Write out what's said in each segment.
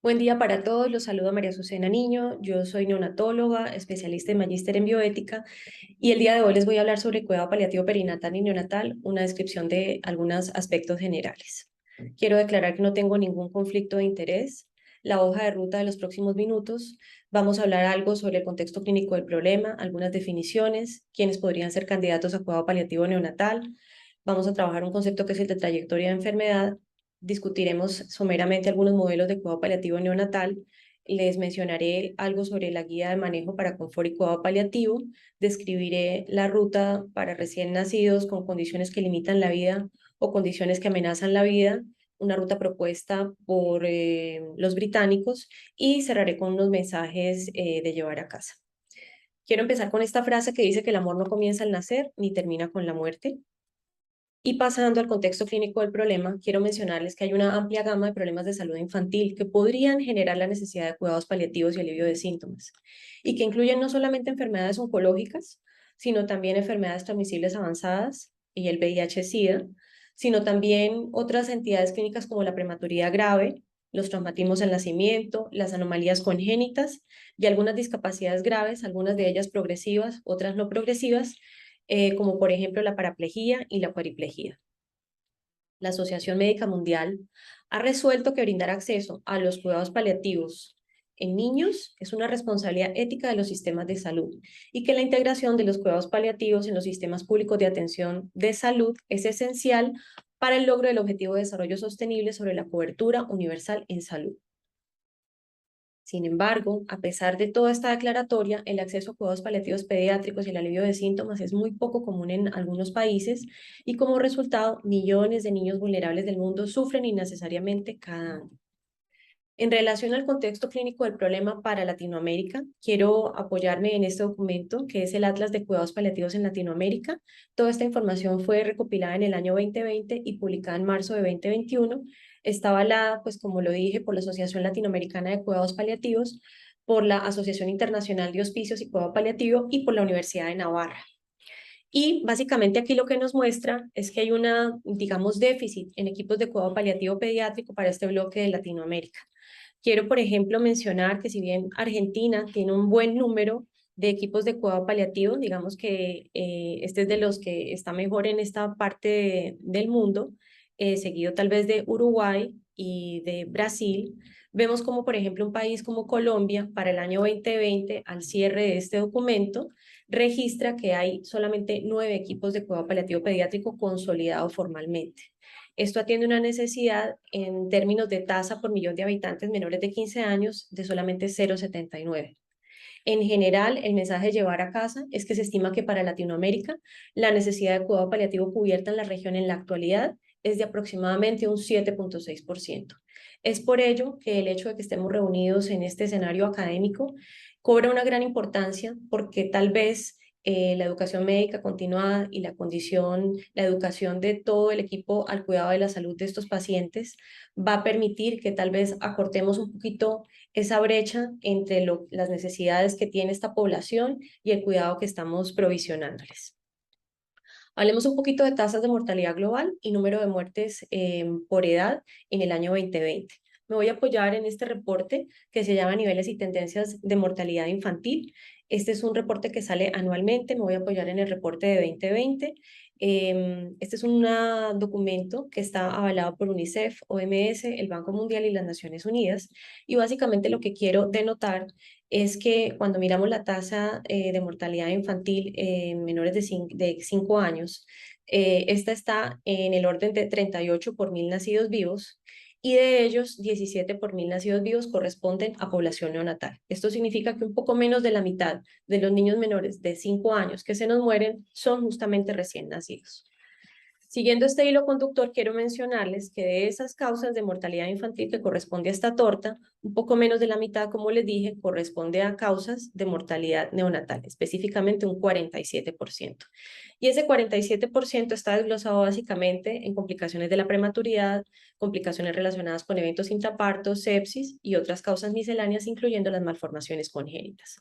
Buen día para todos, los saludo María Azucena Niño, yo soy neonatóloga, especialista en magíster en bioética y el día de hoy les voy a hablar sobre cuidado paliativo perinatal y neonatal, una descripción de algunos aspectos generales. Quiero declarar que no tengo ningún conflicto de interés. La hoja de ruta de los próximos minutos, vamos a hablar algo sobre el contexto clínico del problema, algunas definiciones, quiénes podrían ser candidatos a cuidado paliativo neonatal. Vamos a trabajar un concepto que es el de trayectoria de enfermedad. Discutiremos someramente algunos modelos de cuidado paliativo neonatal. Les mencionaré algo sobre la guía de manejo para confort y cuidado paliativo. Describiré la ruta para recién nacidos con condiciones que limitan la vida o condiciones que amenazan la vida, una ruta propuesta por los británicos, y cerraré con unos mensajes de llevar a casa. Quiero empezar con esta frase que dice que el amor no comienza al nacer ni termina con la muerte. Y pasando al contexto clínico del problema, quiero mencionarles que hay una amplia gama de problemas de salud infantil que podrían generar la necesidad de cuidados paliativos y alivio de síntomas, y que incluyen no solamente enfermedades oncológicas, sino también enfermedades transmisibles avanzadas y el VIH-Sida, sino también otras entidades clínicas como la prematuridad grave, los traumatismos al nacimiento, las anomalías congénitas y algunas discapacidades graves, algunas de ellas progresivas, otras no progresivas, como por ejemplo la paraplegia y la cuadriplegia. La Asociación Médica Mundial ha resuelto que brindar acceso a los cuidados paliativos en niños es una responsabilidad ética de los sistemas de salud y que la integración de los cuidados paliativos en los sistemas públicos de atención de salud es esencial para el logro del Objetivo de Desarrollo Sostenible sobre la cobertura universal en salud. Sin embargo, a pesar de toda esta declaratoria, el acceso a cuidados paliativos pediátricos y el alivio de síntomas es muy poco común en algunos países y como resultado, millones de niños vulnerables del mundo sufren innecesariamente cada año. En relación al contexto clínico del problema para Latinoamérica, quiero apoyarme en este documento que es el Atlas de Cuidados Paliativos en Latinoamérica. Toda esta información fue recopilada en el año 2020 y publicada en marzo de 2021. Está avalada, pues como lo dije, por la Asociación Latinoamericana de Cuidados Paliativos, por la Asociación Internacional de Hospicios y Cuidado Paliativo y por la Universidad de Navarra. Y básicamente aquí lo que nos muestra es que hay una, digamos, déficit en equipos de cuidado paliativo pediátrico para este bloque de Latinoamérica. Quiero, por ejemplo, mencionar que si bien Argentina tiene un buen número de equipos de cuidado paliativo, digamos que este es de los que está mejor en esta parte del mundo, seguido tal vez de Uruguay y de Brasil, vemos como, por ejemplo, un país como Colombia, para el año 2020, al cierre de este documento, registra que hay solamente 9 equipos de cuidado paliativo pediátrico consolidados formalmente. Esto atiende una necesidad en términos de tasa por millón de habitantes menores de 15 años de solamente 0,79. En general, el mensaje de llevar a casa es que se estima que para Latinoamérica la necesidad de cuidado paliativo cubierta en la región en la actualidad es de aproximadamente un 7,6%. Es por ello que el hecho de que estemos reunidos en este escenario académico cobra una gran importancia, porque tal vez la educación médica continuada y la condición, la educación de todo el equipo al cuidado de la salud de estos pacientes va a permitir que tal vez acortemos un poquito esa brecha entre las necesidades que tiene esta población y el cuidado que estamos provisionándoles. Hablemos un poquito de tasas de mortalidad global y número de muertes por edad en el año 2020. Me voy a apoyar en este reporte que se llama Niveles y Tendencias de Mortalidad Infantil. Este es un reporte que sale anualmente. Me voy a apoyar en el reporte de 2020. Este es un documento que está avalado por UNICEF, OMS, el Banco Mundial y las Naciones Unidas. Y básicamente lo que quiero denotar es que cuando miramos la tasa de mortalidad infantil en menores de 5 años, esta está en el orden de 38 por mil nacidos vivos, y de ellos 17 por mil nacidos vivos corresponden a población neonatal. Esto significa que un poco menos de la mitad de los niños menores de 5 años que se nos mueren son justamente recién nacidos. Siguiendo este hilo conductor, quiero mencionarles que de esas causas de mortalidad infantil que corresponde a esta torta, un poco menos de la mitad, como les dije, corresponde a causas de mortalidad neonatal, específicamente un 47%. Y ese 47% está desglosado básicamente en complicaciones de la prematuridad, complicaciones relacionadas con eventos intrapartos, sepsis y otras causas misceláneas, incluyendo las malformaciones congénitas.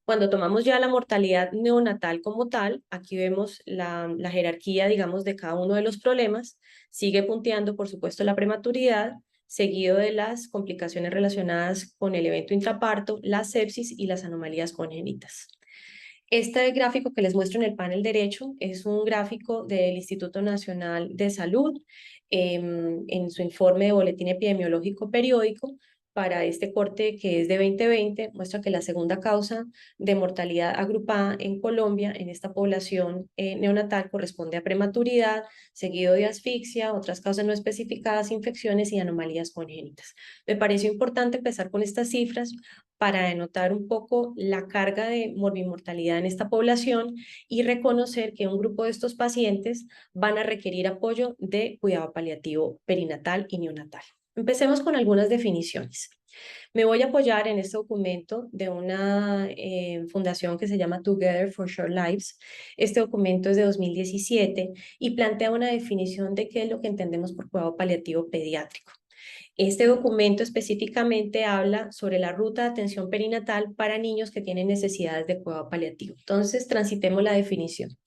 Cuando tomamos ya la mortalidad neonatal como tal, aquí vemos la jerarquía, digamos, de cada uno de los problemas. Sigue punteando, por supuesto, la prematuridad, seguido de las complicaciones relacionadas con el evento intraparto, la sepsis y las anomalías congénitas. Este gráfico que les muestro en el panel derecho es un gráfico del Instituto Nacional de Salud en su informe de boletín epidemiológico periódico para este corte que es de 2020, muestra que la segunda causa de mortalidad agrupada en Colombia en esta población neonatal corresponde a prematuridad, seguido de asfixia, otras causas no especificadas, infecciones y anomalías congénitas. Me pareció importante empezar con estas cifras para denotar un poco la carga de morbimortalidad en esta población y reconocer que un grupo de estos pacientes van a requerir apoyo de cuidado paliativo perinatal y neonatal. Empecemos con algunas definiciones. Me voy a apoyar en este documento de una fundación que se llama Together for Short Lives. Este documento es de 2017 y plantea una definición de qué es lo que entendemos por cuidado paliativo pediátrico. Este documento específicamente habla sobre la ruta de atención perinatal para niños que tienen necesidades de cuidado paliativo. Entonces, transitemos la definición.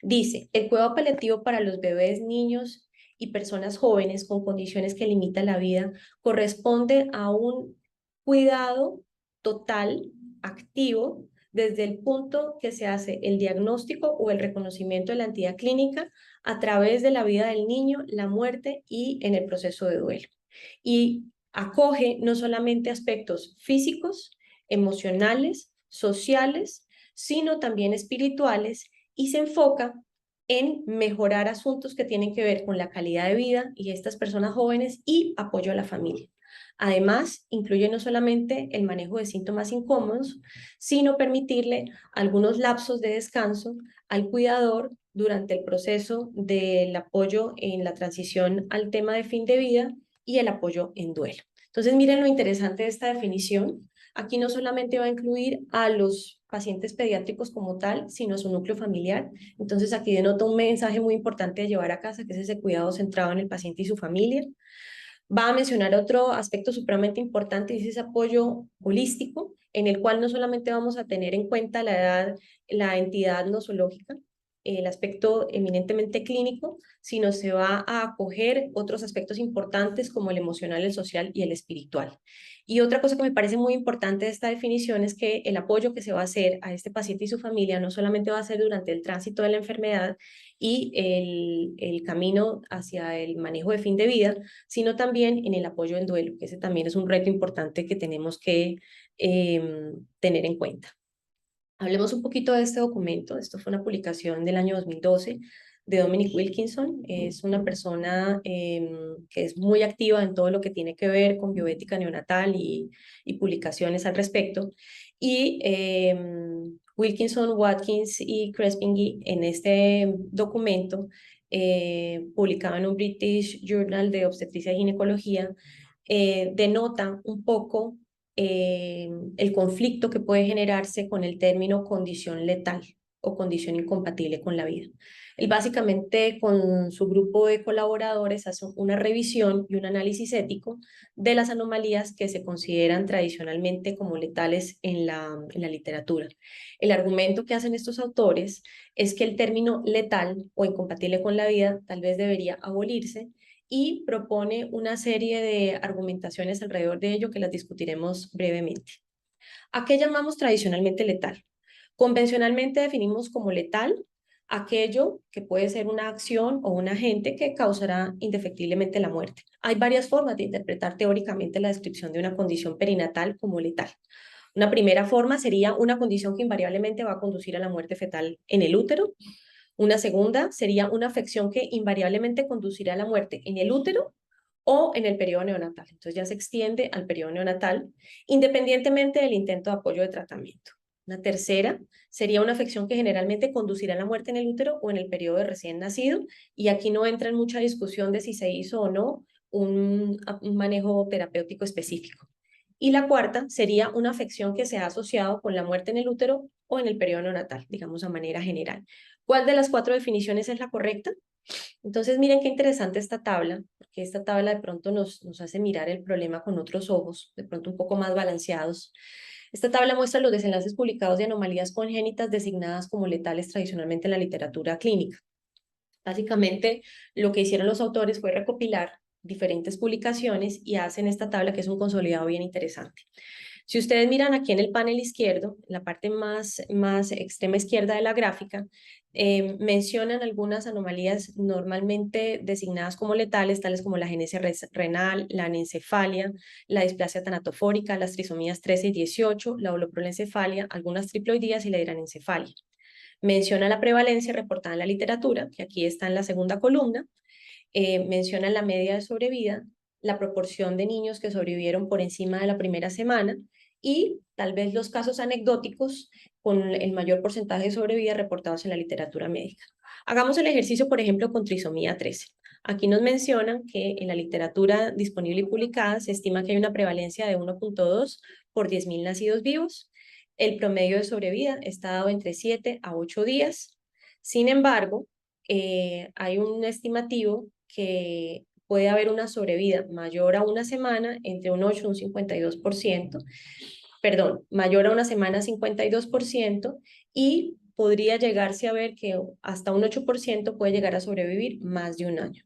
Dice, el cuidado paliativo para los bebés, niños y personas jóvenes con condiciones que limitan la vida corresponde a un cuidado total, activo, desde el punto que se hace el diagnóstico o el reconocimiento de la entidad clínica a través de la vida del niño, la muerte y en el proceso de duelo. Y acoge no solamente aspectos físicos, emocionales, sociales, sino también espirituales y se enfoca en mejorar asuntos que tienen que ver con la calidad de vida y estas personas jóvenes y apoyo a la familia. Además, incluye no solamente el manejo de síntomas incómodos, sino permitirle algunos lapsos de descanso al cuidador durante el proceso del apoyo en la transición al tema de fin de vida y el apoyo en duelo. Entonces, miren lo interesante de esta definición. Aquí no solamente va a incluir a los pacientes pediátricos como tal, sino a su núcleo familiar. Entonces, aquí denota un mensaje muy importante de llevar a casa, que es ese cuidado centrado en el paciente y su familia. Va a mencionar otro aspecto supremamente importante, y es ese apoyo holístico, en el cual no solamente vamos a tener en cuenta la edad, la entidad nosológica, el aspecto eminentemente clínico, sino se va a acoger otros aspectos importantes como el emocional, el social y el espiritual. Y otra cosa que me parece muy importante de esta definición es que el apoyo que se va a hacer a este paciente y su familia no solamente va a ser durante el tránsito de la enfermedad y el camino hacia el manejo de fin de vida, sino también en el apoyo en duelo, que ese también es un reto importante que tenemos que tener en cuenta. Hablemos un poquito de este documento. Esto fue una publicación del año 2012 de Dominic Wilkinson. Es una persona que es muy activa en todo lo que tiene que ver con bioética neonatal y publicaciones al respecto. Y Wilkinson, Watkins y Crespin en este documento publicado en un British Journal de Obstetricia y Ginecología, denota un poco el conflicto que puede generarse con el término condición letal o condición incompatible con la vida. Él básicamente con su grupo de colaboradores hace una revisión y un análisis ético de las anomalías que se consideran tradicionalmente como letales en la literatura. El argumento que hacen estos autores es que el término letal o incompatible con la vida tal vez debería abolirse y propone una serie de argumentaciones alrededor de ello que las discutiremos brevemente. ¿A qué llamamos tradicionalmente letal? Convencionalmente definimos como letal aquello que puede ser una acción o un agente que causará indefectiblemente la muerte. Hay varias formas de interpretar teóricamente la descripción de una condición perinatal como letal. Una primera forma sería una condición que invariablemente va a conducir a la muerte fetal en el útero. Una segunda sería una afección que invariablemente conducirá a la muerte en el útero o en el periodo neonatal. Entonces ya se extiende al periodo neonatal, independientemente del intento de apoyo de tratamiento. Una tercera sería una afección que generalmente conducirá a la muerte en el útero o en el periodo de recién nacido, y aquí no entra en mucha discusión de si se hizo o no un manejo terapéutico específico. Y la cuarta sería una afección que se ha asociado con la muerte en el útero o en el periodo neonatal, digamos a manera general. ¿Cuál de las cuatro definiciones es la correcta? Entonces, miren qué interesante esta tabla, porque esta tabla de pronto nos hace mirar el problema con otros ojos, de pronto un poco más balanceados. Esta tabla muestra los desenlaces publicados de anomalías congénitas designadas como letales tradicionalmente en la literatura clínica. Básicamente, lo que hicieron los autores fue recopilar diferentes publicaciones y hacen esta tabla que es un consolidado bien interesante. Si ustedes miran aquí en el panel izquierdo, en la parte más extrema izquierda de la gráfica, mencionan algunas anomalías normalmente designadas como letales, tales como la agenesia renal, la anencefalia, la displasia tanatofórica, las trisomías 13 y 18, la holoprolencefalia, algunas triploidías y la hiranencefalia. Menciona la prevalencia reportada en la literatura, que aquí está en la segunda columna, menciona la media de sobrevida, la proporción de niños que sobrevivieron por encima de la primera semana y tal vez los casos anecdóticos con el mayor porcentaje de sobrevida reportados en la literatura médica. Hagamos el ejercicio, por ejemplo, con trisomía 13. Aquí nos mencionan que en la literatura disponible y publicada se estima que hay una prevalencia de 1.2 por 10.000 nacidos vivos. El promedio de sobrevida está dado entre 7 a 8 días. Sin embargo, hay un estimativo que puede haber una sobrevida mayor a una semana, entre un 8 y un 52%, perdón, mayor a una semana 52%, y podría llegarse a ver que hasta un 8% puede llegar a sobrevivir más de un año.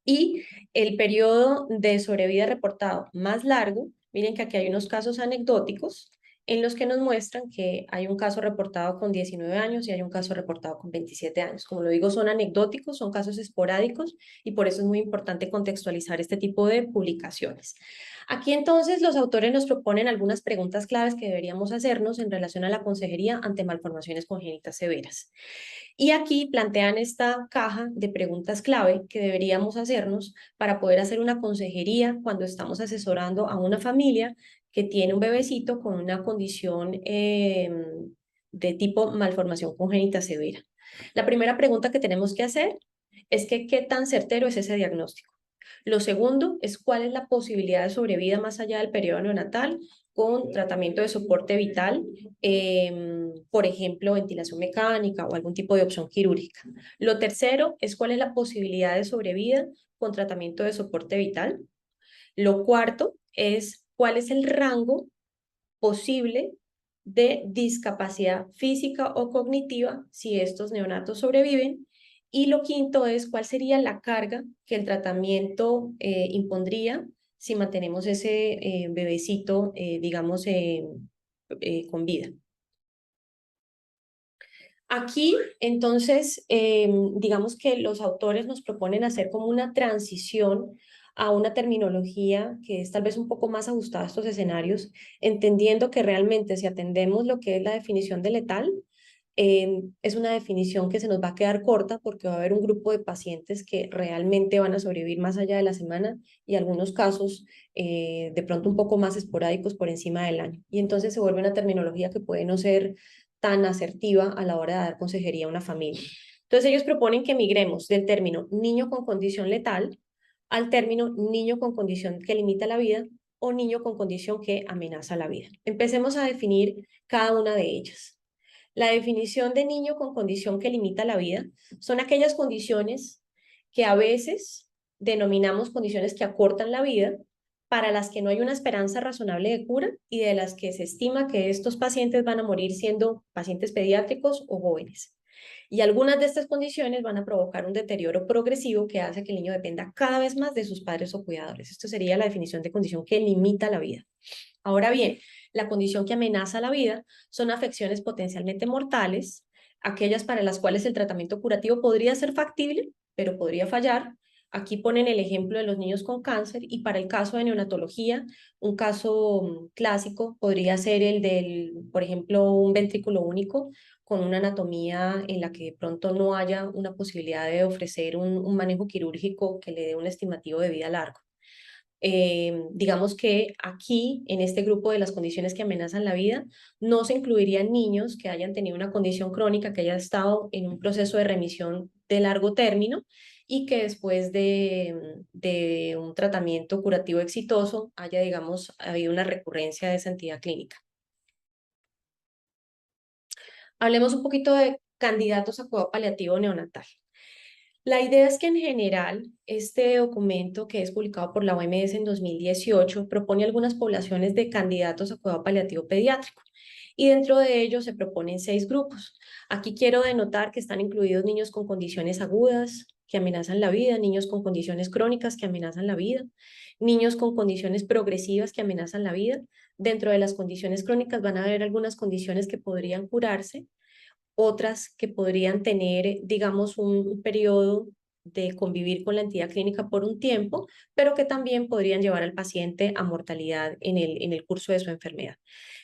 Y el periodo de sobrevida reportado más largo, miren que aquí hay unos casos anecdóticos en los que nos muestran que hay un caso reportado con 19 años y hay un caso reportado con 27 años. Como lo digo, son anecdóticos, son casos esporádicos y por eso es muy importante contextualizar este tipo de publicaciones. Aquí entonces los autores nos proponen algunas preguntas claves que deberíamos hacernos en relación a la consejería ante malformaciones congénitas severas. Y aquí plantean esta caja de preguntas clave que deberíamos hacernos para poder hacer una consejería cuando estamos asesorando a una familia que tiene un bebecito con una condición de tipo malformación congénita severa. La primera pregunta que tenemos que hacer es que qué tan certero es ese diagnóstico. Lo segundo es cuál es la posibilidad de sobrevida más allá del periodo neonatal con tratamiento de soporte vital, por ejemplo, ventilación mecánica o algún tipo de opción quirúrgica. Lo tercero es cuál es la posibilidad de sobrevida con tratamiento de soporte vital. Lo cuarto es cuál es el rango posible de discapacidad física o cognitiva si estos neonatos sobreviven. Y lo quinto es cuál sería la carga que el tratamiento impondría si mantenemos ese bebecito, digamos, con vida. Aquí, entonces, digamos que los autores nos proponen hacer como una transición a una terminología que es tal vez un poco más ajustada a estos escenarios, entendiendo que realmente si atendemos lo que es la definición de letal, es una definición que se nos va a quedar corta porque va a haber un grupo de pacientes que realmente van a sobrevivir más allá de la semana y algunos casos de pronto un poco más esporádicos por encima del año. Y entonces se vuelve una terminología que puede no ser tan asertiva a la hora de dar consejería a una familia. Entonces ellos proponen que migremos del término niño con condición letal al término niño con condición que limita la vida o niño con condición que amenaza la vida. Empecemos a definir cada una de ellas. La definición de niño con condición que limita la vida son aquellas condiciones que a veces denominamos condiciones que acortan la vida, para las que no hay una esperanza razonable de cura y de las que se estima que estos pacientes van a morir siendo pacientes pediátricos o jóvenes. Y algunas de estas condiciones van a provocar un deterioro progresivo que hace que el niño dependa cada vez más de sus padres o cuidadores. Esto sería la definición de condición que limita la vida. Ahora bien, la condición que amenaza la vida son afecciones potencialmente mortales, aquellas para las cuales el tratamiento curativo podría ser factible, pero podría fallar. Aquí ponen el ejemplo de los niños con cáncer y para el caso de neonatología, un caso clásico podría ser el del, por ejemplo, un ventrículo único con una anatomía en la que de pronto no haya una posibilidad de ofrecer un manejo quirúrgico que le dé un estimativo de vida largo. Digamos que aquí, en este grupo de las condiciones que amenazan la vida, no se incluirían niños que hayan tenido una condición crónica, que hayan estado en un proceso de remisión de largo término y que después de un tratamiento curativo exitoso haya, digamos, habido una recurrencia de esa entidad clínica. Hablemos un poquito de candidatos a cuidado paliativo neonatal. La idea es que en general este documento que es publicado por la OMS en 2018 propone algunas poblaciones de candidatos a cuidado paliativo pediátrico y dentro de ellos se proponen 6 grupos. Aquí quiero denotar que están incluidos niños con condiciones agudas, que amenazan la vida, niños con condiciones crónicas que amenazan la vida, niños con condiciones progresivas que amenazan la vida. Dentro de las condiciones crónicas van a haber algunas condiciones que podrían curarse, otras que podrían tener, digamos, un periodo de convivir con la entidad clínica por un tiempo, pero que también podrían llevar al paciente a mortalidad en el curso de su enfermedad.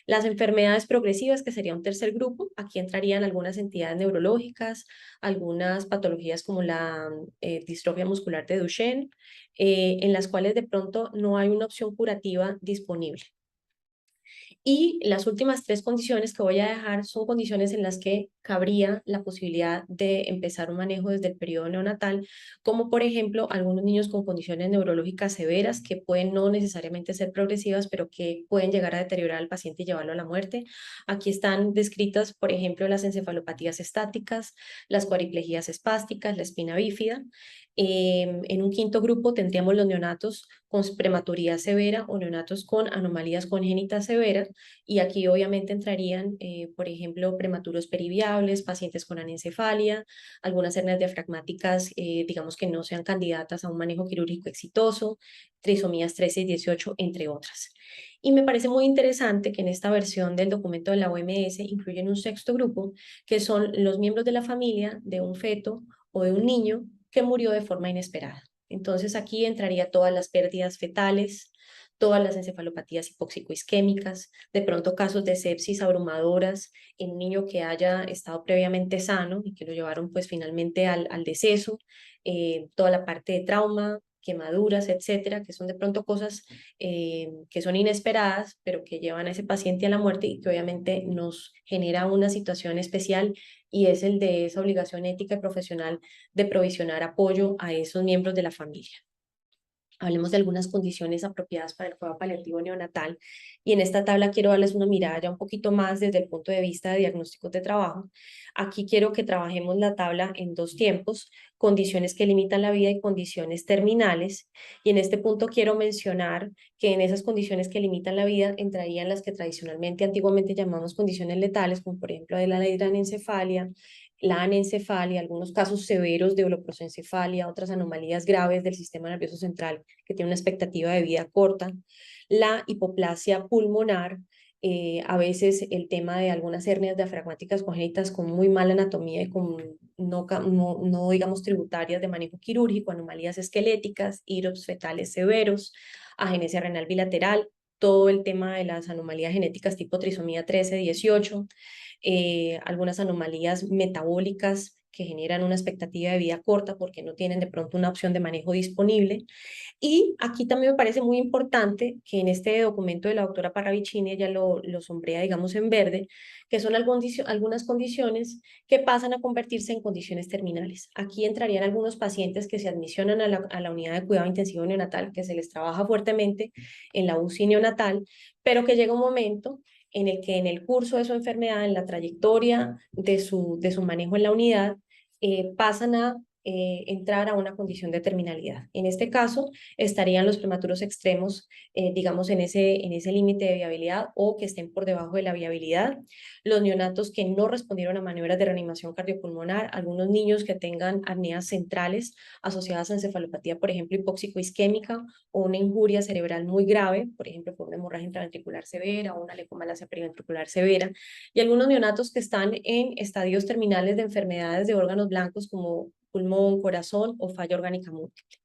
Las enfermedades progresivas, que sería un tercer grupo, aquí entrarían algunas entidades neurológicas, algunas patologías como la distrofia muscular de Duchenne, en las cuales de pronto no hay una opción curativa disponible. Y las últimas tres condiciones que voy a dejar son condiciones en las que cabría la posibilidad de empezar un manejo desde el periodo neonatal, como por ejemplo algunos niños con condiciones neurológicas severas que pueden no necesariamente ser progresivas, pero que pueden llegar a deteriorar al paciente y llevarlo a la muerte. Aquí están descritas, por ejemplo, las encefalopatías estáticas, las cuadriplegias espásticas, la espina bífida. En un quinto grupo tendríamos los neonatos con prematuridad severa o neonatos con anomalías congénitas severas, y aquí obviamente entrarían, por ejemplo, prematuros periviables, pacientes con anencefalia, algunas hernias diafragmáticas, digamos que no sean candidatas a un manejo quirúrgico exitoso, trisomías 13 y 18, entre otras. Y me parece muy interesante que en esta versión del documento de la OMS incluyen un sexto grupo, que son los miembros de la familia de un feto o de un niño que murió de forma inesperada. Entonces aquí entraría todas las pérdidas fetales, todas las encefalopatías hipóxico-isquémicas, de pronto casos de sepsis abrumadoras en un niño que haya estado previamente sano y que lo llevaron pues finalmente al deceso, toda la parte de trauma, quemaduras, etcétera, que son de pronto cosas que son inesperadas, pero que llevan a ese paciente a la muerte y que obviamente nos genera una situación especial, y es el de esa obligación ética y profesional de provisionar apoyo a esos miembros de la familia. Hablemos de algunas condiciones apropiadas para el cuidado paliativo neonatal, y en esta tabla quiero darles una mirada ya un poquito más desde el punto de vista de diagnósticos de trabajo. Aquí quiero que trabajemos la tabla en dos tiempos: condiciones que limitan la vida y condiciones terminales, y en este punto quiero mencionar que en esas condiciones que limitan la vida entrarían las que tradicionalmente, antiguamente llamamos condiciones letales, como por ejemplo de la hidranencefalia, la anencefalia, algunos casos severos de holoprosencefalia, otras anomalías graves del sistema nervioso central que tiene una expectativa de vida corta, la hipoplasia pulmonar, a veces el tema de algunas hernias diafragmáticas congénitas con muy mala anatomía y con no digamos tributarias de manejo quirúrgico, anomalías esqueléticas, hírops fetales severos, agenesia renal bilateral, todo el tema de las anomalías genéticas tipo trisomía 13, 18, algunas anomalías metabólicas que generan una expectativa de vida corta porque no tienen de pronto una opción de manejo disponible. Y aquí también me parece muy importante que en este documento de la doctora Parravicini, ella lo sombrea, digamos, en verde, que son algunas condiciones que pasan a convertirse en condiciones terminales. Aquí entrarían algunos pacientes que se admisionan a la unidad de cuidado intensivo neonatal, que se les trabaja fuertemente en la UCI neonatal, pero que llega un momento en el que en el curso de su enfermedad, en la trayectoria de su manejo en la unidad, pasan a entrar a una condición de terminalidad. En este caso, estarían los prematuros extremos, digamos, en ese límite de viabilidad o que estén por debajo de la viabilidad, los neonatos que no respondieron a maniobras de reanimación cardiopulmonar, algunos niños que tengan apneas centrales asociadas a encefalopatía, por ejemplo, hipóxico-isquémica, o una injuria cerebral muy grave, por ejemplo, por una hemorragia intraventricular severa o una leucomalacia periventricular severa, y algunos neonatos que están en estadios terminales de enfermedades de órganos blancos como pulmón, corazón o falla orgánica múltiple.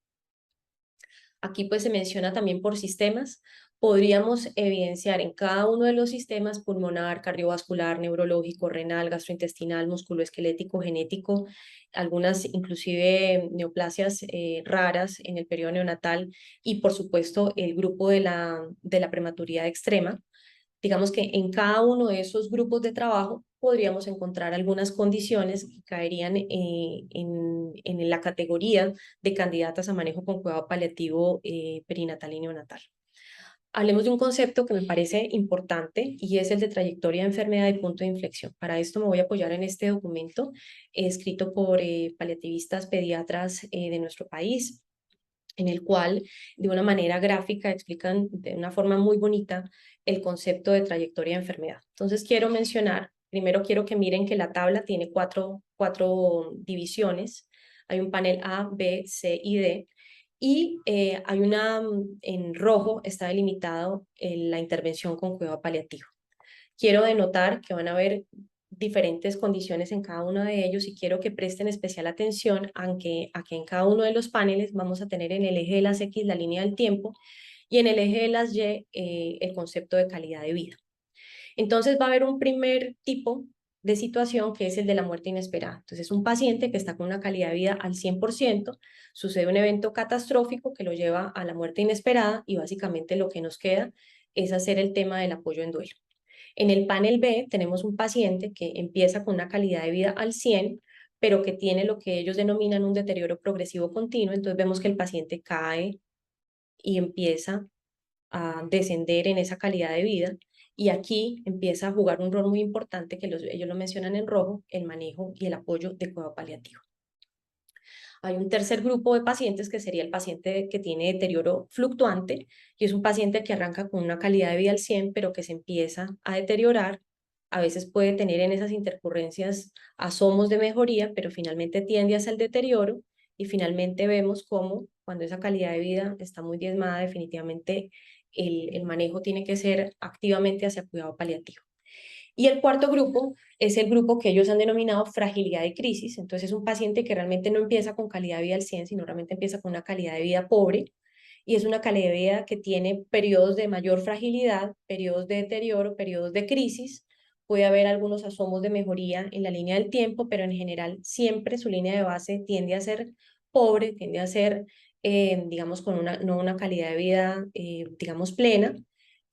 Aquí pues se menciona también por sistemas. Podríamos evidenciar en cada uno de los sistemas: pulmonar, cardiovascular, neurológico, renal, gastrointestinal, musculoesquelético, genético, algunas inclusive neoplasias raras en el periodo neonatal, y por supuesto el grupo de la prematuridad extrema. Digamos que en cada uno de esos grupos de trabajo podríamos encontrar algunas condiciones que caerían en la categoría de candidatas a manejo con cuidado paliativo perinatal y neonatal. Hablemos de un concepto que me parece importante, y es el de trayectoria de enfermedad y punto de inflexión. Para esto me voy a apoyar en este documento escrito por paliativistas pediatras de nuestro país, en el cual de una manera gráfica explican de una forma muy bonita el concepto de trayectoria de enfermedad. Entonces quiero mencionar, primero quiero que miren que la tabla tiene cuatro divisiones. Hay un panel A, B, C y D. Y en rojo está delimitado la intervención con cuidado paliativo. Quiero denotar que van a haber diferentes condiciones en cada uno de ellos y quiero que presten especial atención a que en cada uno de los paneles vamos a tener en el eje de las X la línea del tiempo y en el eje de las Y el concepto de calidad de vida. Entonces va a haber un primer tipo de situación que es el de la muerte inesperada. Entonces es un paciente que está con una calidad de vida al 100%, sucede un evento catastrófico que lo lleva a la muerte inesperada y básicamente lo que nos queda es hacer el tema del apoyo en duelo. En el panel B tenemos un paciente que empieza con una calidad de vida al 100, pero que tiene lo que ellos denominan un deterioro progresivo continuo. Entonces vemos que el paciente cae y empieza a descender en esa calidad de vida. Y aquí empieza a jugar un rol muy importante que ellos lo mencionan en rojo, el manejo y el apoyo de cuidado paliativo. Hay un tercer grupo de pacientes que sería el paciente que tiene deterioro fluctuante y es un paciente que arranca con una calidad de vida al 100, pero que se empieza a deteriorar. A veces puede tener en esas intercurrencias asomos de mejoría, pero finalmente tiende hacia el deterioro y finalmente vemos cómo cuando esa calidad de vida está muy diezmada, definitivamente el manejo tiene que ser activamente hacia cuidado paliativo. Y el cuarto grupo es el grupo que ellos han denominado fragilidad de crisis. Entonces es un paciente que realmente no empieza con calidad de vida al 100, sino realmente empieza con una calidad de vida pobre. Y es una calidad de vida que tiene periodos de mayor fragilidad, periodos de deterioro, periodos de crisis. Puede haber algunos asomos de mejoría en la línea del tiempo, pero en general siempre su línea de base tiende a ser pobre, tiende a ser, digamos, con no una calidad de vida, digamos, plena.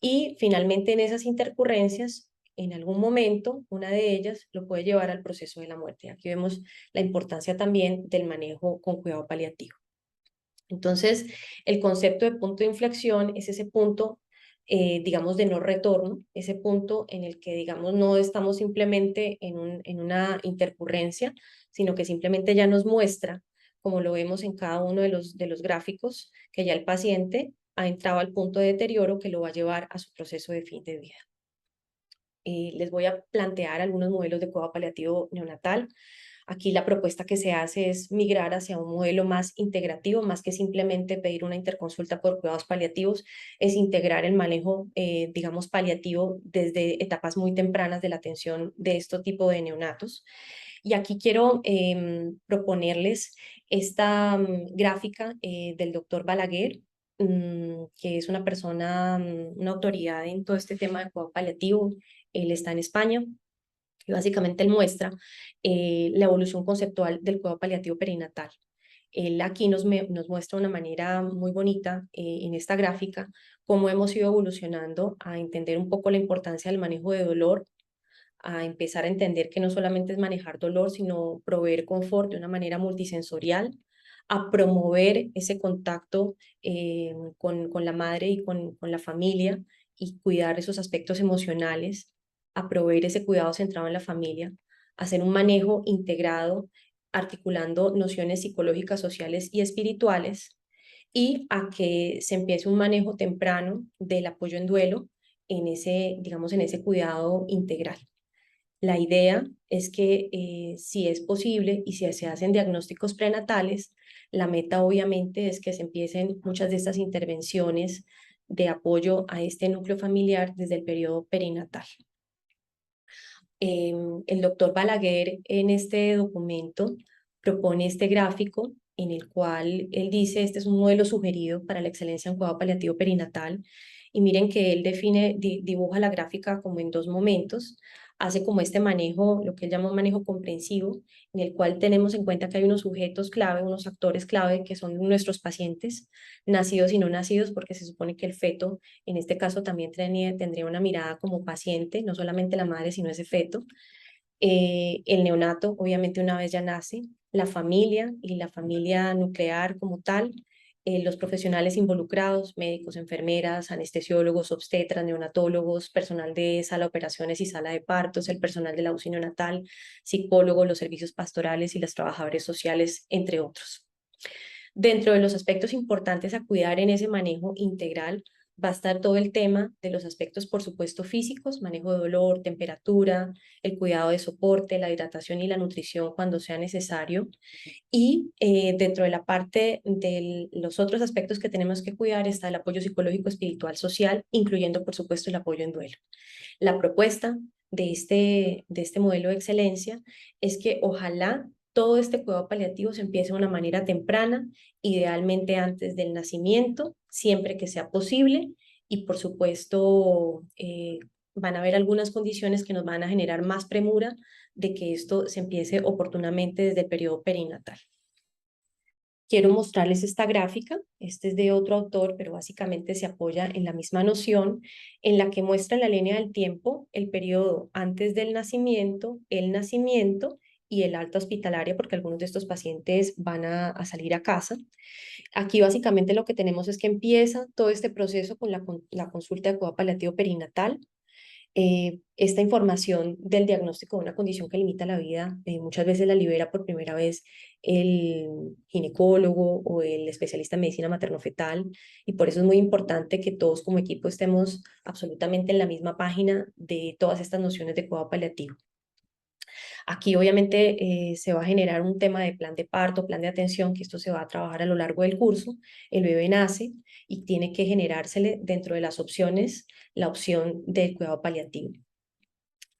Y finalmente en esas intercurrencias en algún momento, una de ellas lo puede llevar al proceso de la muerte. Aquí vemos la importancia también del manejo con cuidado paliativo. Entonces, el concepto de punto de inflexión es ese punto, digamos, de no retorno, ese punto en el que, digamos, no estamos simplemente en una intercurrencia, sino que simplemente ya nos muestra, como lo vemos en cada uno de los gráficos, que ya el paciente ha entrado al punto de deterioro que lo va a llevar a su proceso de fin de vida. Les voy a plantear algunos modelos de cuidado paliativo neonatal. Aquí la propuesta que se hace es migrar hacia un modelo más integrativo, más que simplemente pedir una interconsulta por cuidados paliativos, es integrar el manejo, digamos, paliativo desde etapas muy tempranas de la atención de este tipo de neonatos. Y aquí quiero proponerles esta gráfica del doctor Balaguer, que es una persona, una autoridad en todo este tema de cuidado paliativo. Él está en España y básicamente él muestra la evolución conceptual del cuidado paliativo perinatal. Él aquí nos muestra una manera muy bonita en esta gráfica cómo hemos ido evolucionando a entender un poco la importancia del manejo de dolor, a empezar a entender que no solamente es manejar dolor, sino proveer confort de una manera multisensorial, a promover ese contacto con la madre y con la familia y cuidar esos aspectos emocionales, a proveer ese cuidado centrado en la familia, hacer un manejo integrado, articulando nociones psicológicas, sociales y espirituales, y a que se empiece un manejo temprano del apoyo en duelo en ese, digamos, en ese cuidado integral. La idea es que si es posible y si se hacen diagnósticos prenatales, la meta obviamente es que se empiecen muchas de estas intervenciones de apoyo a este núcleo familiar desde el periodo perinatal. El doctor Balaguer en este documento propone este gráfico en el cual él dice, este es un modelo sugerido para la excelencia en cuidado paliativo perinatal, y miren que él dibuja la gráfica como en dos momentos, hace como este manejo, lo que él llama un manejo comprensivo, en el cual tenemos en cuenta que hay unos sujetos clave, unos actores clave que son nuestros pacientes, nacidos y no nacidos, porque se supone que el feto, en este caso, también tendría una mirada como paciente, no solamente la madre, sino ese feto. El neonato, obviamente, una vez ya nace, la familia y la familia nuclear como tal, los profesionales involucrados, médicos, enfermeras, anestesiólogos, obstetras, neonatólogos, personal de sala de operaciones y sala de partos, el personal de la UCI neonatal, psicólogos, los servicios pastorales y los trabajadores sociales, entre otros. Dentro de los aspectos importantes a cuidar en ese manejo integral, Va a estar todo el tema de los aspectos, por supuesto, físicos, manejo de dolor, temperatura, el cuidado de soporte, la hidratación y la nutrición cuando sea necesario. Y dentro de la parte de los otros aspectos que tenemos que cuidar está el apoyo psicológico, espiritual, social, incluyendo, por supuesto, el apoyo en duelo. La propuesta de este modelo de excelencia es que ojalá todo este cuidado paliativo se empiece de una manera temprana, idealmente antes del nacimiento, siempre que sea posible, y por supuesto van a haber algunas condiciones que nos van a generar más premura de que esto se empiece oportunamente desde el periodo perinatal. Quiero mostrarles esta gráfica, este es de otro autor, pero básicamente se apoya en la misma noción, en la que muestra en la línea del tiempo el periodo antes del nacimiento, el nacimiento y el alta hospitalaria, porque algunos de estos pacientes van a salir a casa. Aquí básicamente lo que tenemos es que empieza todo este proceso con la consulta de cuidado paliativo perinatal. Esta información del diagnóstico de una condición que limita la vida muchas veces la libera por primera vez el ginecólogo o el especialista en medicina materno-fetal, y por eso es muy importante que todos como equipo estemos absolutamente en la misma página de todas estas nociones de cuidado paliativo. Aquí obviamente se va a generar un tema de plan de parto, plan de atención, que esto se va a trabajar a lo largo del curso. El bebé nace y tiene que generársele dentro de las opciones la opción del cuidado paliativo.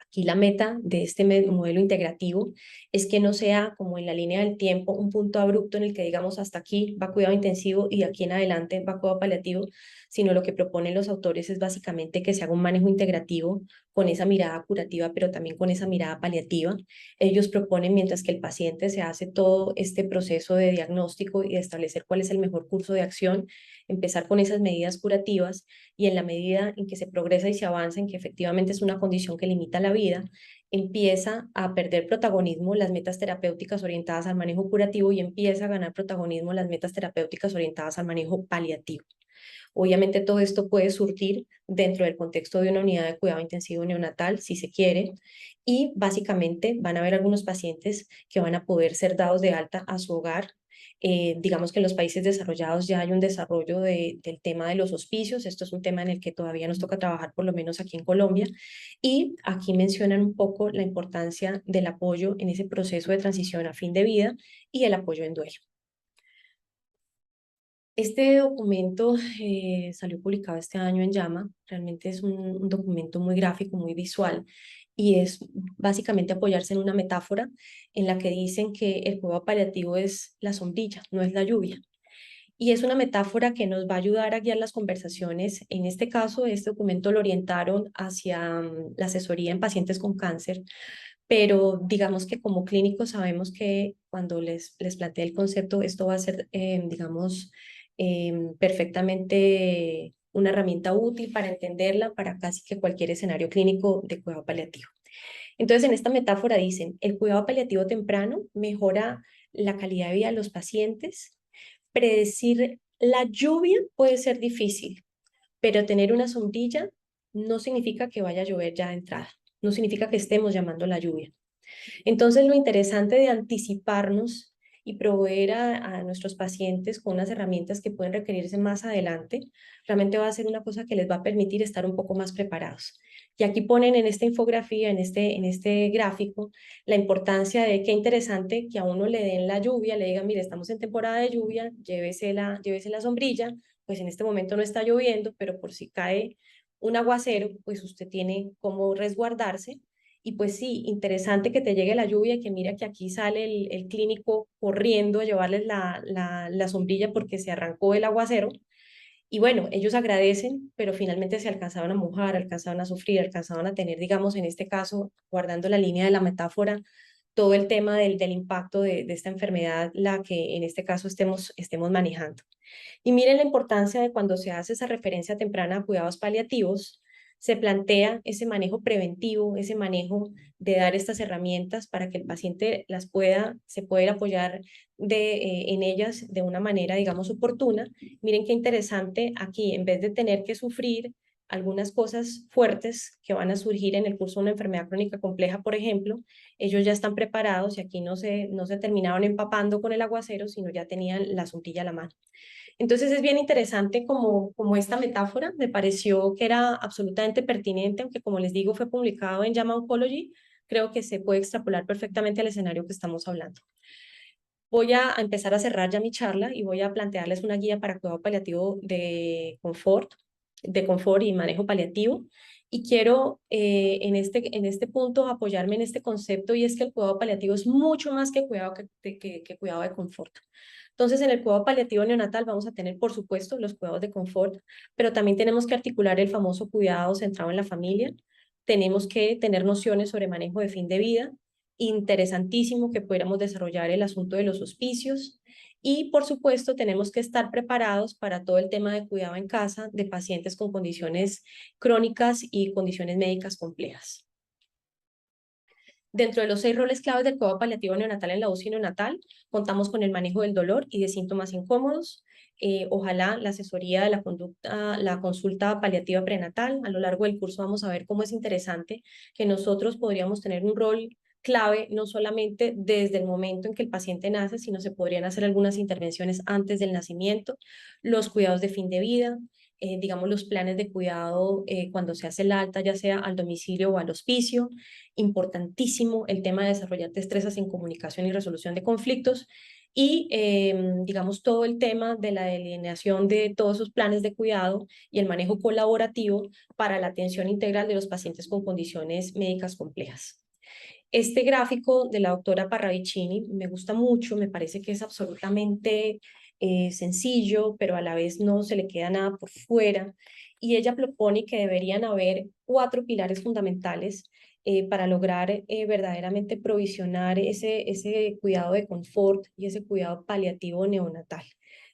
Aquí la meta de este modelo integrativo es que no sea como en la línea del tiempo un punto abrupto en el que digamos hasta aquí va cuidado intensivo y de aquí en adelante va cuidado paliativo, sino lo que proponen los autores es básicamente que se haga un manejo integrativo con esa mirada curativa, pero también con esa mirada paliativa. Ellos proponen, mientras que el paciente se hace todo este proceso de diagnóstico y de establecer cuál es el mejor curso de acción, empezar con esas medidas curativas, y en la medida en que se progresa y se avanza en que efectivamente es una condición que limita la vida, empieza a perder protagonismo las metas terapéuticas orientadas al manejo curativo y empieza a ganar protagonismo las metas terapéuticas orientadas al manejo paliativo. Obviamente todo esto puede surtir dentro del contexto de una unidad de cuidado intensivo neonatal, si se quiere, y básicamente van a haber algunos pacientes que van a poder ser dados de alta a su hogar. Digamos que en los países desarrollados ya hay un desarrollo del tema de los hospicios. Esto es un tema en el que todavía nos toca trabajar, por lo menos aquí en Colombia. Y aquí mencionan un poco la importancia del apoyo en ese proceso de transición a fin de vida y el apoyo en duelo. Este documento salió publicado este año en JAMA. Realmente es un documento muy gráfico, muy visual, y es básicamente apoyarse en una metáfora en la que dicen que el cuidado paliativo es la sombrilla, no es la lluvia. Y es una metáfora que nos va a ayudar a guiar las conversaciones. En este caso, este documento lo orientaron hacia la asesoría en pacientes con cáncer, pero digamos que como clínicos sabemos que cuando les planteé el concepto, esto va a ser, digamos, perfectamente una herramienta útil para entenderla para casi que cualquier escenario clínico de cuidado paliativo. Entonces, en esta metáfora dicen, el cuidado paliativo temprano mejora la calidad de vida de los pacientes. Predecir la lluvia puede ser difícil, pero tener una sombrilla no significa que vaya a llover ya de entrada, no significa que estemos llamando la lluvia. Entonces, lo interesante de anticiparnos y proveer a nuestros pacientes con unas herramientas que pueden requerirse más adelante, realmente va a ser una cosa que les va a permitir estar un poco más preparados. Y aquí ponen en esta infografía, en este gráfico, la importancia de qué interesante que a uno le den la lluvia, le digan, mire, estamos en temporada de lluvia, llévese la sombrilla, pues en este momento no está lloviendo, pero por si cae un aguacero, pues usted tiene cómo resguardarse. Y pues sí, interesante que te llegue la lluvia y que mira que aquí sale el clínico corriendo a llevarles la sombrilla porque se arrancó el aguacero. Y bueno, ellos agradecen, pero finalmente se alcanzaban a mojar, alcanzaban a sufrir, alcanzaban a tener, digamos, en este caso, guardando la línea de la metáfora, todo el tema del impacto de esta enfermedad, la que en este caso estemos manejando. Y miren la importancia de cuando se hace esa referencia temprana a cuidados paliativos, se plantea ese manejo preventivo, ese manejo de dar estas herramientas para que el paciente se pueda apoyar en ellas de una manera, digamos, oportuna. Miren qué interesante aquí, en vez de tener que sufrir algunas cosas fuertes que van a surgir en el curso de una enfermedad crónica compleja, por ejemplo, ellos ya están preparados y aquí no se terminaban empapando con el aguacero, sino ya tenían la sombrilla a la mano. Entonces es bien interesante como esta metáfora, me pareció que era absolutamente pertinente, aunque como les digo fue publicado en JAMA Oncology, creo que se puede extrapolar perfectamente al escenario que estamos hablando. Voy a empezar a cerrar ya mi charla y voy a plantearles una guía para cuidado paliativo de confort y manejo paliativo. Y quiero en este punto apoyarme en este concepto y es que el cuidado paliativo es mucho más que cuidado, que cuidado de confort. Entonces, en el cuidado paliativo neonatal vamos a tener, por supuesto, los cuidados de confort, pero también tenemos que articular el famoso cuidado centrado en la familia. Tenemos que tener nociones sobre manejo de fin de vida. Interesantísimo que pudiéramos desarrollar el asunto de los hospicios. Y, por supuesto, tenemos que estar preparados para todo el tema de cuidado en casa de pacientes con condiciones crónicas y condiciones médicas complejas. Dentro de los 6 roles claves del cuidado paliativo neonatal en la UCI neonatal, contamos con el manejo del dolor y de síntomas incómodos. Ojalá la asesoría de la conducta, la consulta paliativa prenatal. A lo largo del curso vamos a ver cómo es interesante que nosotros podríamos tener un rol clave, no solamente desde el momento en que el paciente nace, sino se podrían hacer algunas intervenciones antes del nacimiento, los cuidados de fin de vida, digamos los planes de cuidado cuando se hace el alta, ya sea al domicilio o al hospicio. Importantísimo el tema de desarrollar destrezas en comunicación y resolución de conflictos y, digamos, todo el tema de la delineación de todos esos planes de cuidado y el manejo colaborativo para la atención integral de los pacientes con condiciones médicas complejas. Este gráfico de la doctora Parravicini me gusta mucho, me parece que es absolutamente sencillo, pero a la vez no se le queda nada por fuera. Y ella propone que deberían haber 4 pilares fundamentales para lograr verdaderamente provisionar ese cuidado de confort y ese cuidado paliativo neonatal.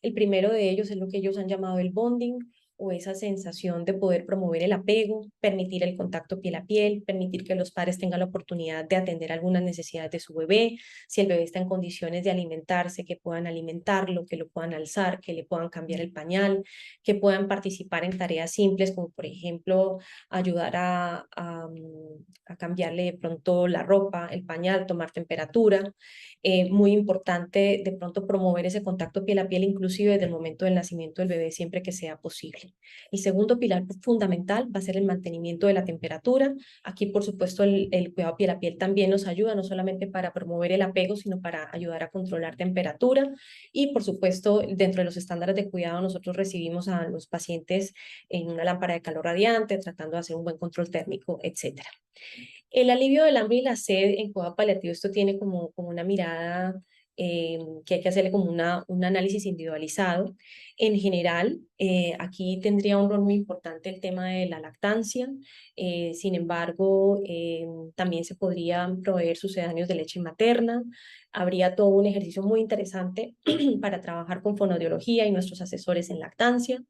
El primero de ellos es lo que ellos han llamado el bonding, o esa sensación de poder promover el apego, permitir el contacto piel a piel, permitir que los padres tengan la oportunidad de atender algunas necesidades de su bebé, si el bebé está en condiciones de alimentarse, que puedan alimentarlo, que lo puedan alzar, que le puedan cambiar el pañal, que puedan participar en tareas simples como por ejemplo ayudar a cambiarle de pronto la ropa, el pañal, tomar temperatura. Muy importante de pronto promover ese contacto piel a piel inclusive desde el momento del nacimiento del bebé siempre que sea posible. El segundo pilar fundamental va a ser el mantenimiento de la temperatura. Aquí, por supuesto, el cuidado piel a piel también nos ayuda, no solamente para promover el apego, sino para ayudar a controlar temperatura. Y, por supuesto, dentro de los estándares de cuidado, nosotros recibimos a los pacientes en una lámpara de calor radiante, tratando de hacer un buen control térmico, etcétera. El alivio del hambre y la sed en cuidado paliativo, esto tiene como una mirada que hay que hacerle como un análisis individualizado. En general, aquí tendría un rol muy importante el tema de la lactancia. Sin embargo, también se podrían proveer sucedáneos de leche materna. Habría todo un ejercicio muy interesante para trabajar con fonoaudiología y nuestros asesores en lactancia.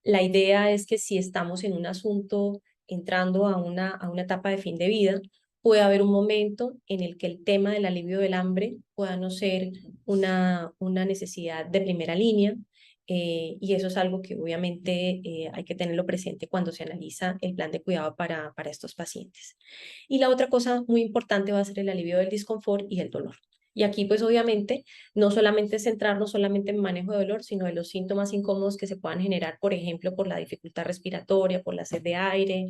La idea es que si estamos en un asunto entrando a una etapa de fin de vida, puede haber un momento en el que el tema del alivio del hambre pueda no ser una necesidad de primera línea, y eso es algo que obviamente hay que tenerlo presente cuando se analiza el plan de cuidado para estos pacientes. Y la otra cosa muy importante va a ser el alivio del disconfort y el dolor. Y aquí, pues obviamente, no solamente centrarnos solamente en manejo de dolor, sino de los síntomas incómodos que se puedan generar, por ejemplo, por la dificultad respiratoria, por la sed de aire.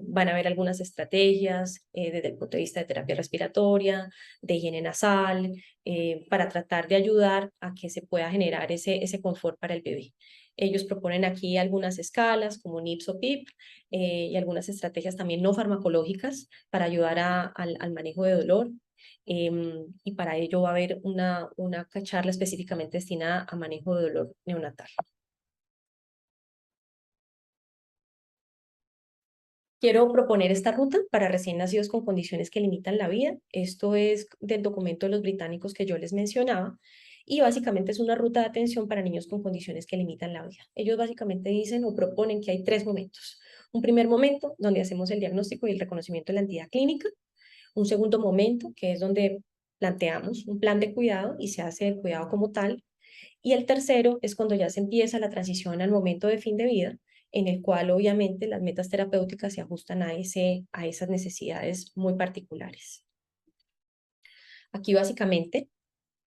Van a haber algunas estrategias desde el punto de vista de terapia respiratoria, de higiene nasal, para tratar de ayudar a que se pueda generar ese confort para el bebé. Ellos proponen aquí algunas escalas como NIPS o PIP, y algunas estrategias también no farmacológicas para ayudar al manejo de dolor. Y para ello va a haber una charla específicamente destinada a manejo de dolor neonatal. Quiero proponer esta ruta para recién nacidos con condiciones que limitan la vida. Esto es del documento de los británicos que yo les mencionaba y básicamente es una ruta de atención para niños con condiciones que limitan la vida. Ellos básicamente dicen o proponen que hay 3 momentos. Un primer momento donde hacemos el diagnóstico y el reconocimiento de la entidad clínica. Un segundo momento que es donde planteamos un plan de cuidado y se hace el cuidado como tal. Y el tercero es cuando ya se empieza la transición al momento de fin de vida, en el cual obviamente las metas terapéuticas se ajustan a esas necesidades muy particulares. Aquí básicamente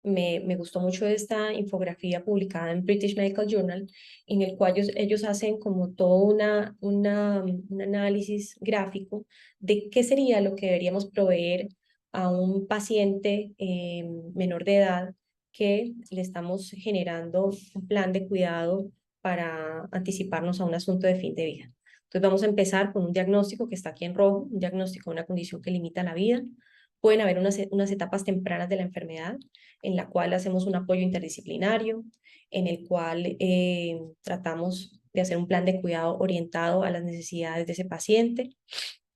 me gustó mucho esta infografía publicada en British Medical Journal, en el cual ellos hacen como todo un análisis gráfico de qué sería lo que deberíamos proveer a un paciente menor de edad que le estamos generando un plan de cuidado para anticiparnos a un asunto de fin de vida. Entonces vamos a empezar con un diagnóstico que está aquí en rojo, un diagnóstico de una condición que limita la vida. Pueden haber unas etapas tempranas de la enfermedad en la cual hacemos un apoyo interdisciplinario, en el cual tratamos de hacer un plan de cuidado orientado a las necesidades de ese paciente.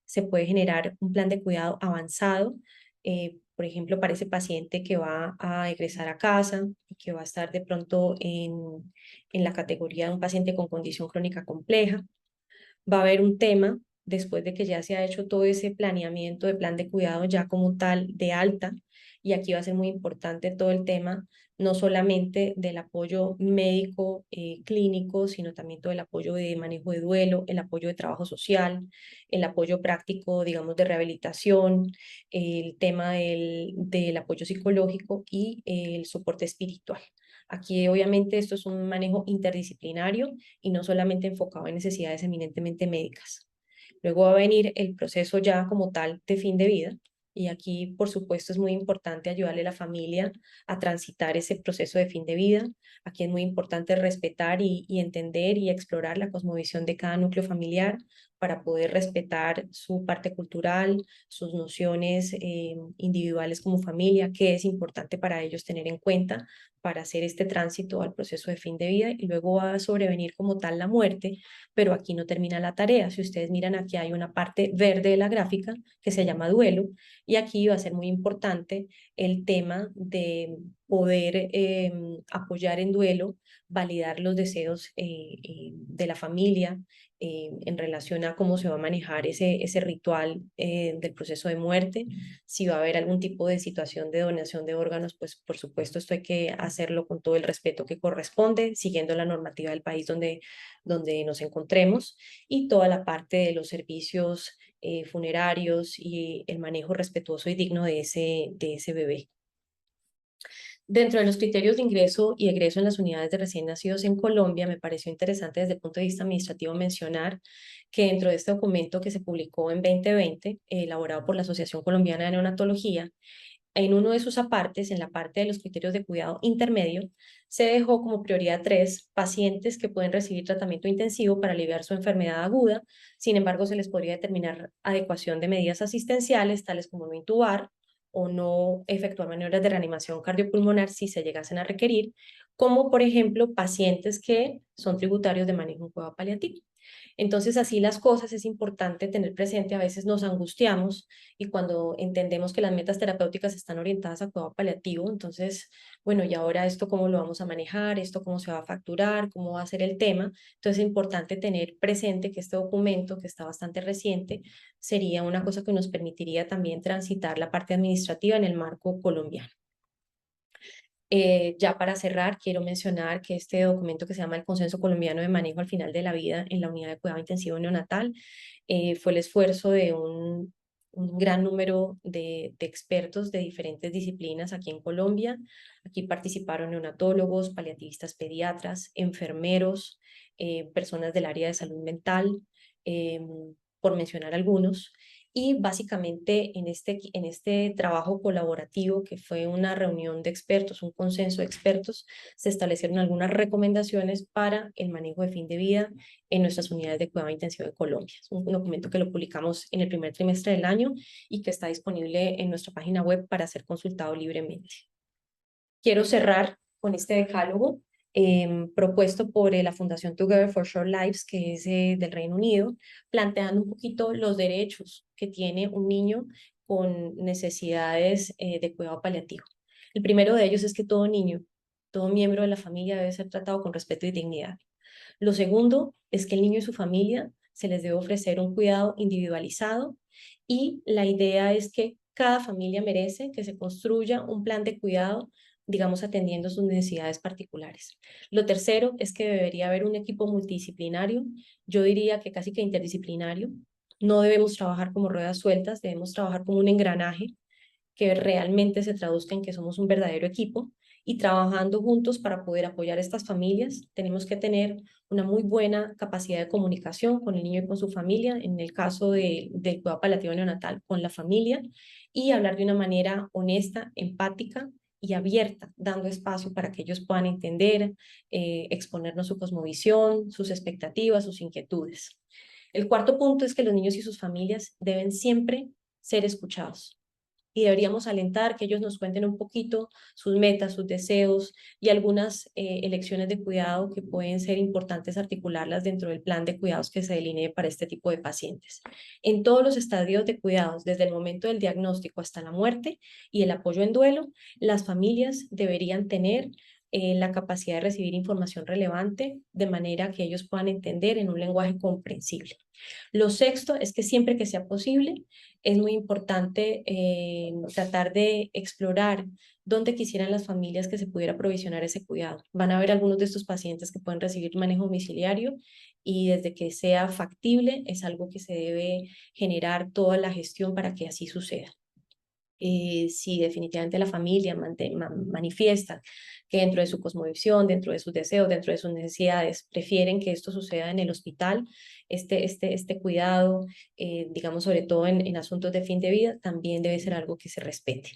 Se puede generar un plan de cuidado avanzado, por ejemplo, para ese paciente que va a egresar a casa y que va a estar de pronto en la categoría de un paciente con condición crónica compleja. Va a haber un tema después de que ya se ha hecho todo ese planeamiento de plan de cuidado ya como tal de alta, y aquí va a ser muy importante todo el tema, no solamente del apoyo médico, clínico, sino también todo el apoyo de manejo de duelo, el apoyo de trabajo social, el apoyo práctico, digamos, de rehabilitación, el tema del apoyo psicológico y el soporte espiritual. Aquí obviamente esto es un manejo interdisciplinario y no solamente enfocado en necesidades eminentemente médicas. Luego va a venir el proceso ya como tal de fin de vida, y aquí, por supuesto, es muy importante ayudarle a la familia a transitar ese proceso de fin de vida. Aquí es muy importante respetar y entender y explorar la cosmovisión de cada núcleo familiar para poder respetar su parte cultural, sus nociones individuales como familia, que es importante para ellos tener en cuenta para hacer este tránsito al proceso de fin de vida. Y luego va a sobrevenir como tal la muerte, pero aquí no termina la tarea. Si ustedes miran, aquí hay una parte verde de la gráfica que se llama duelo, y aquí va a ser muy importante el tema de poder apoyar en duelo, validar los deseos de la familia en relación a cómo se va a manejar ese ritual del proceso de muerte. Si va a haber algún tipo de situación de donación de órganos, pues por supuesto esto hay que hacerlo con todo el respeto que corresponde, siguiendo la normativa del país donde nos encontremos, y toda la parte de los servicios funerarios y el manejo respetuoso y digno de ese bebé. Dentro de los criterios de ingreso y egreso en las unidades de recién nacidos en Colombia, me pareció interesante desde el punto de vista administrativo mencionar que dentro de este documento que se publicó en 2020, elaborado por la Asociación Colombiana de Neonatología, en uno de sus apartes, en la parte de los criterios de cuidado intermedio, se dejó como prioridad 3 pacientes que pueden recibir tratamiento intensivo para aliviar su enfermedad aguda. Sin embargo, se les podría determinar adecuación de medidas asistenciales, tales como no intubar o no efectuar maniobras de reanimación cardiopulmonar si se llegasen a requerir, como por ejemplo pacientes que son tributarios de manejo en cuidado paliativo. Entonces, así las cosas, es importante tener presente, a veces nos angustiamos y cuando entendemos que las metas terapéuticas están orientadas a cuidado paliativo, entonces, bueno, ¿y ahora esto cómo lo vamos a manejar? ¿Esto cómo se va a facturar? ¿Cómo va a ser el tema? Entonces, es importante tener presente que este documento, que está bastante reciente, sería una cosa que nos permitiría también transitar la parte administrativa en el marco colombiano. Ya para cerrar, quiero mencionar que este documento que se llama el Consenso Colombiano de Manejo al Final de la Vida en la Unidad de Cuidado Intensivo Neonatal fue el esfuerzo de un gran número de expertos de diferentes disciplinas aquí en Colombia. Aquí participaron neonatólogos, paliativistas pediatras, enfermeros, personas del área de salud mental, eh, por mencionar algunos. Y básicamente en este trabajo colaborativo, que fue una reunión de expertos, un consenso de expertos, se establecieron algunas recomendaciones para el manejo de fin de vida en nuestras unidades de cuidado intensivo de Colombia. Es un documento que lo publicamos en el primer trimestre del año y que está disponible en nuestra página web para ser consultado libremente. Quiero cerrar con este decálogo propuesto por la Fundación Together for Short Lives, que es del Reino Unido, planteando un poquito los derechos que tiene un niño con necesidades de cuidado paliativo. El primero de ellos es que todo niño, todo miembro de la familia debe ser tratado con respeto y dignidad. Lo segundo es que el niño y su familia se les debe ofrecer un cuidado individualizado, y la idea es que cada familia merece que se construya un plan de cuidado, digamos, atendiendo sus necesidades particulares. Lo tercero es que debería haber un equipo multidisciplinario, yo diría que casi que interdisciplinario. No debemos trabajar como ruedas sueltas, debemos trabajar como un engranaje que realmente se traduzca en que somos un verdadero equipo y trabajando juntos para poder apoyar a estas familias. Tenemos que tener una muy buena capacidad de comunicación con el niño y con su familia, en el caso del cuidado paliativo neonatal, con la familia, y hablar de una manera honesta, empática y abierta, dando espacio para que ellos puedan entender, exponernos su cosmovisión, sus expectativas, sus inquietudes. El cuarto punto es que los niños y sus familias deben siempre ser escuchados y deberíamos alentar que ellos nos cuenten un poquito sus metas, sus deseos y algunas elecciones de cuidado que pueden ser importantes articularlas dentro del plan de cuidados que se delinee para este tipo de pacientes. En todos los estadios de cuidados, desde el momento del diagnóstico hasta la muerte y el apoyo en duelo, las familias deberían tener la capacidad de recibir información relevante de manera que ellos puedan entender en un lenguaje comprensible. Lo sexto es que siempre que sea posible, es muy importante tratar de explorar dónde quisieran las familias que se pudiera provisionar ese cuidado. Van a haber algunos de estos pacientes que pueden recibir manejo domiciliario y desde que sea factible es algo que se debe generar toda la gestión para que así suceda. Si definitivamente la familia manifiesta que dentro de su cosmovisión, dentro de sus deseos, dentro de sus necesidades, prefieren que esto suceda en el hospital, este cuidado, digamos, sobre todo en asuntos de fin de vida, también debe ser algo que se respete.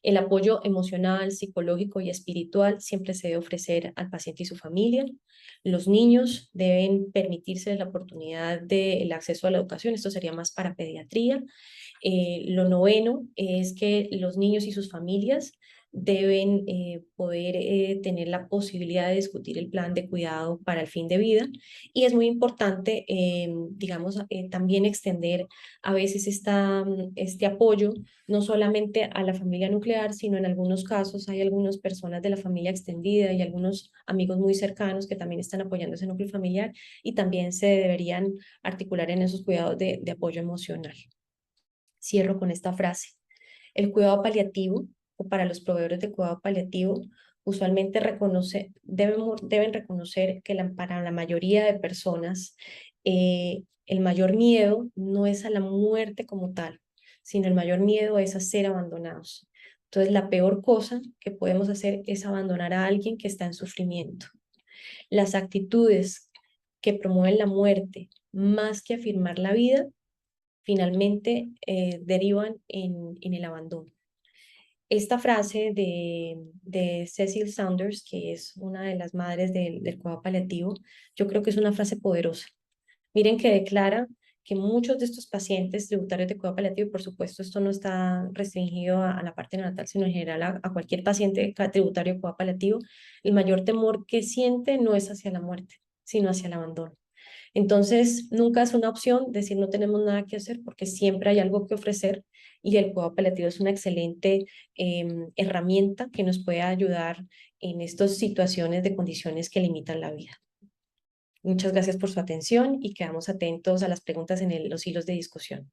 El apoyo emocional, psicológico y espiritual siempre se debe ofrecer al paciente y su familia. Los niños deben permitirse la oportunidad del acceso a la educación, esto sería más para pediatría. Lo noveno es que los niños y sus familias deben poder tener la posibilidad de discutir el plan de cuidado para el fin de vida y es muy importante, digamos, también extender a veces este apoyo no solamente a la familia nuclear, sino en algunos casos hay algunas personas de la familia extendida y algunos amigos muy cercanos que también están apoyando ese núcleo familiar y también se deberían articular en esos cuidados de apoyo emocional. Cierro con esta frase. El cuidado paliativo, o para los proveedores de cuidado paliativo, usualmente deben reconocer que para la mayoría de personas el mayor miedo no es a la muerte como tal, sino el mayor miedo es a ser abandonados. Entonces, la peor cosa que podemos hacer es abandonar a alguien que está en sufrimiento. Las actitudes que promueven la muerte, más que afirmar la vida, finalmente derivan en el abandono. Esta frase de Cecil Saunders, que es una de las madres del cuidado paliativo, yo creo que es una frase poderosa. Miren que declara que muchos de estos pacientes tributarios de cuidado paliativo, y por supuesto esto no está restringido a la parte neonatal, sino en general a cualquier paciente tributario de cuidado paliativo, el mayor temor que siente no es hacia la muerte, sino hacia el abandono. Entonces, nunca es una opción decir no tenemos nada que hacer porque siempre hay algo que ofrecer y el cuidado paliativo es una excelente herramienta que nos puede ayudar en estas situaciones de condiciones que limitan la vida. Muchas gracias por su atención y quedamos atentos a las preguntas en los hilos de discusión.